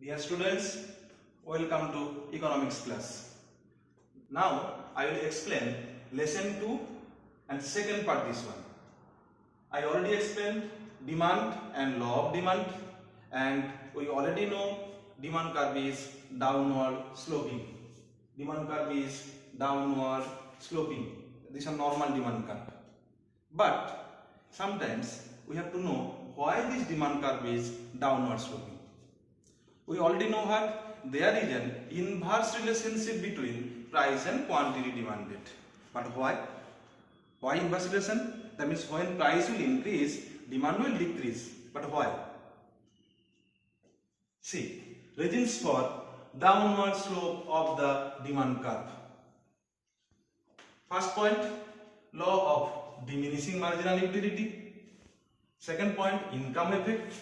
Dear students, welcome to economics class. Now I will explain lesson 2 and second part this one. I already explained demand and law of demand, and we already know demand curve is downward sloping. Demand curve is downward sloping. This is a normal demand curve. But sometimes we have to know why this demand curve is downward sloping. We already know what there is an inverse relationship between price and quantity demanded. But why? Why inverse relation? That means when price will increase, demand will decrease. But why? See, reasons for downward slope of the demand curve. First point, law of diminishing marginal utility. Second point, income effect.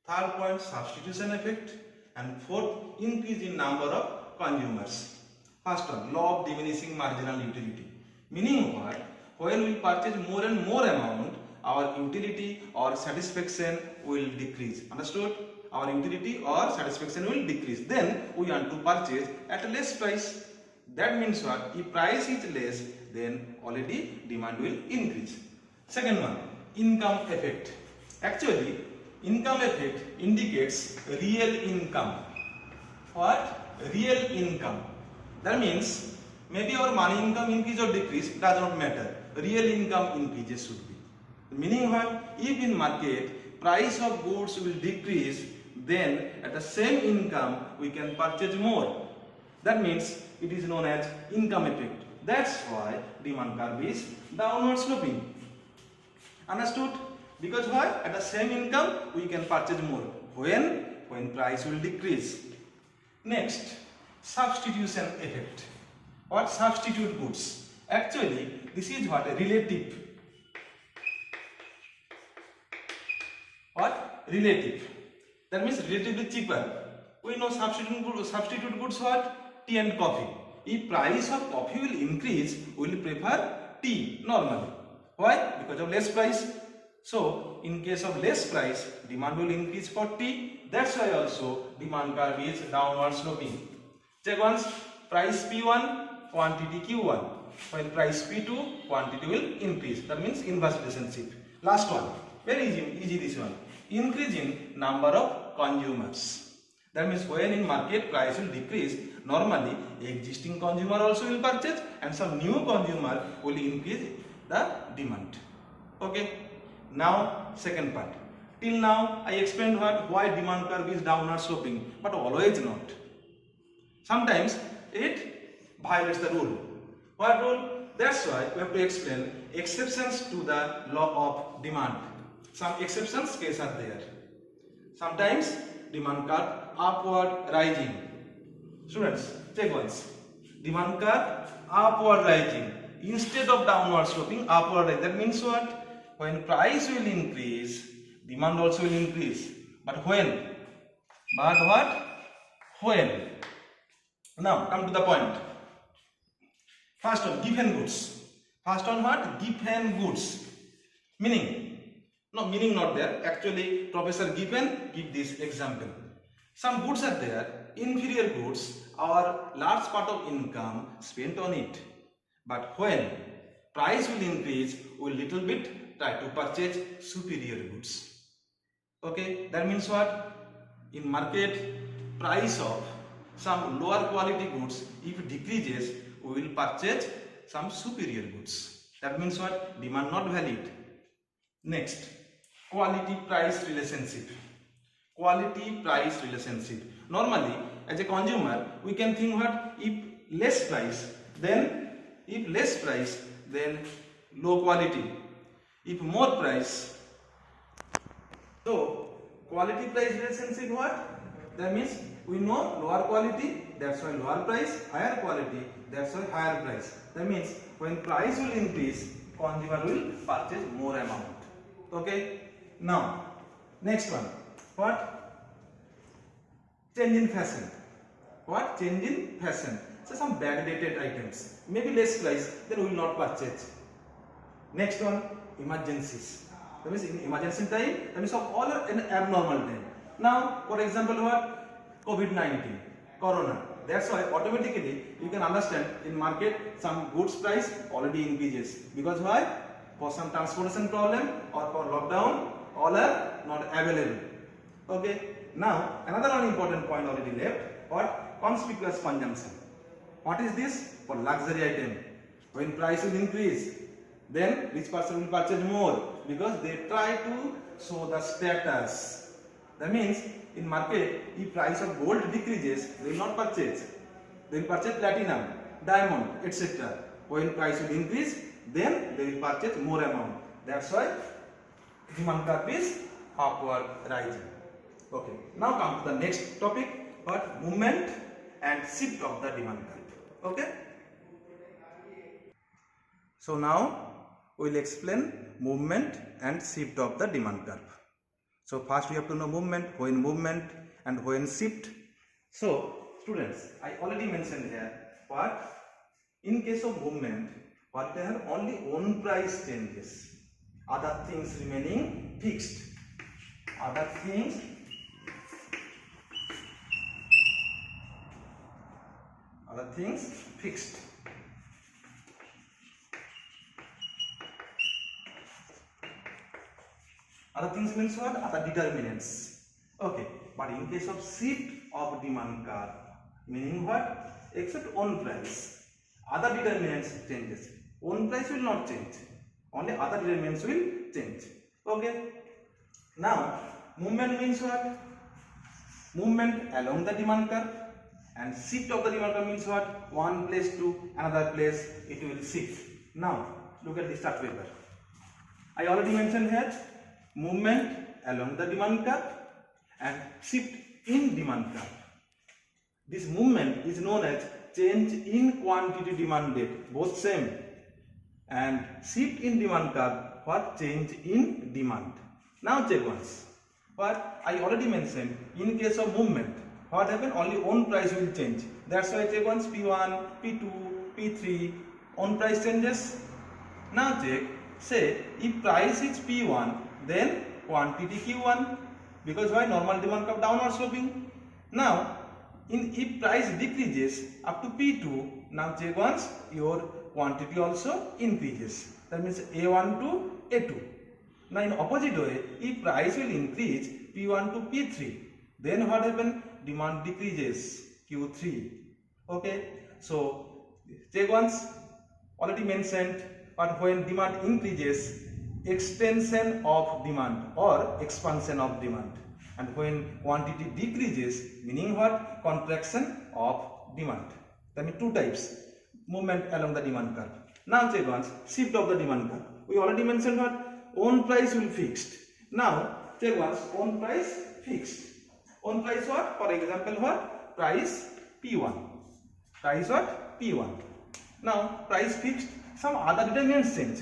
Third point, substitution effect. And fourth, increase in number of consumers. First one, law of diminishing marginal utility. Meaning what? When we purchase more and more amount, our utility or satisfaction will decrease. Understood? Our utility or satisfaction will decrease. Then we want to purchase at a less price. That means what? If price is less, then already demand will increase. Second one, income effect. Actually, income effect indicates real income. What? Real income. That means maybe our money income increase or decrease does not matter. Real income increases should be. Meaning what? If in market price of goods will decrease, then at the same income we can purchase more. That means it is known as income effect. That's why demand curve is downward sloping. Understood? Because why? At the same income we can purchase more. When price will decrease. Next, substitution effect. What? Substitute goods. Actually, this is what? Relative. What? Relative. That means relatively cheaper. We know substitute goods what? Tea and coffee. If price of coffee will increase, we will prefer tea normally. Why? Because of less price. So, in case of less price, demand will increase for tea. That's why also demand curve is downward sloping. Check once. Price P1, quantity Q1. When price P2, quantity will increase. That means inverse relationship. Last one. Very easy this one. Increase in number of consumers. That means when in market price will decrease, normally existing consumer also will purchase and some new consumer will increase the demand. Okay. Now second part. Till now I explained why demand curve is downward sloping, but always not. Sometimes it violates the rule. What rule? That's why we have to explain exceptions to the law of demand. Some exceptions case are there. Sometimes demand curve upward rising. Students, check once. Demand curve upward rising instead of downward sloping, upward rising. That means what? When price will increase, demand also will increase. But when? But what? When? Now come to the point. First one, given goods. First one what? Given goods. Meaning? No, meaning not there. Actually, Professor Given give this example. Some goods are there, inferior goods, our large part of income spent on it. But when price will increase, we will little bit try to purchase superior goods. Okay, that means what? In market, price of some lower quality goods, if it decreases, we will purchase some superior goods. That means what? Demand not valid. Next, quality price relationship. Quality price relationship. Normally, as a consumer, we can think what? If less price, then low quality. If more price, so quality price relationship what? That means we know lower quality, that's why lower price, higher quality, that's why higher price. That means when price will increase, consumer will purchase more amount. Okay. Now, next one. What? Change in fashion. What? Change in fashion. So some backdated items, maybe less price, then we will not purchase. Next one, emergencies. That means in emergency time, that means all are in abnormal time. Now, for example, what? COVID-19, Corona. That's why automatically you can understand in market some goods price already increases. Because why? For some transportation problem or for lockdown, all are not available. Okay. Now another one important point already left. What? Conspicuous consumption. What is this? For luxury item. When price will increase, then rich person will purchase more because they try to show the status. That means in market, if price of gold decreases, they will not purchase. They will purchase platinum, diamond, etc. When price will increase, then they will purchase more amount. That's why demand curve is upward rising. Okay. Now come to the next topic, what? Movement and shift of the demand curve. Okay. So now we will explain movement and shift of the demand curve. So first we have to know movement, when movement and when shift. So students, I already mentioned here what in case of movement, what they have only one price changes, other things remaining fixed. Other things fixed. Other things means what? Other determinants. Okay, but in case of shift of demand curve, meaning what? Except one price, other determinants changes. One price will not change. Only other determinants will change. Okay. Now, movement means what? Movement along the demand curve, and shift of the demand curve means what? One place to another place, it will shift. Now, look at this chart paper. I already mentioned here movement along the demand curve and shift in demand curve. This movement is known as change in quantity demanded, both same, and shift in demand curve, what? Change in demand. Now check once. What I already mentioned, in case of movement, what happen? Only one price will change. That's why check once P1, P2, P3, one price changes. Now check, say if price is P1, then quantity Q1, because why? Normal demand curve downward sloping. Now if price decreases up to P2, now check once your quantity also increases. That means A1 to A2. Now in opposite way, if price will increase P1 to P3, then what happen? Demand decreases Q3. Okay, so check once, already mentioned, but when demand increases, extension of demand or expansion of demand, and when quantity decreases, meaning what? Contraction of demand. That means two types, movement along the demand curve. Now check once, shift of the demand curve. We already mentioned what? Own price will fixed. Now check once, own price fixed. Own price what? For example what? Price P1. Price what? P1. Now price fixed, some other determinants change.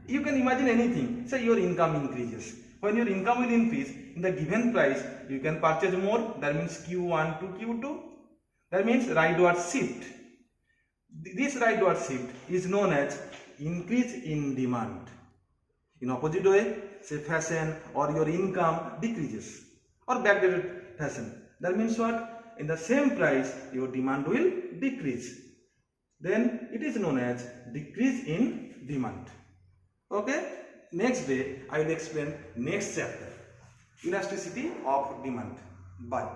You can imagine anything. Say your income increases. When your income will increase, in the given price, you can purchase more. That means Q1 to Q2. That means rightward shift. This rightward shift is known as increase in demand. In opposite way, say fashion or your income decreases, or backdated fashion. That means what? In the same price, your demand will decrease. Then it is known as decrease in demand. Okay. Next day I will explain next chapter, elasticity of demand. Bye.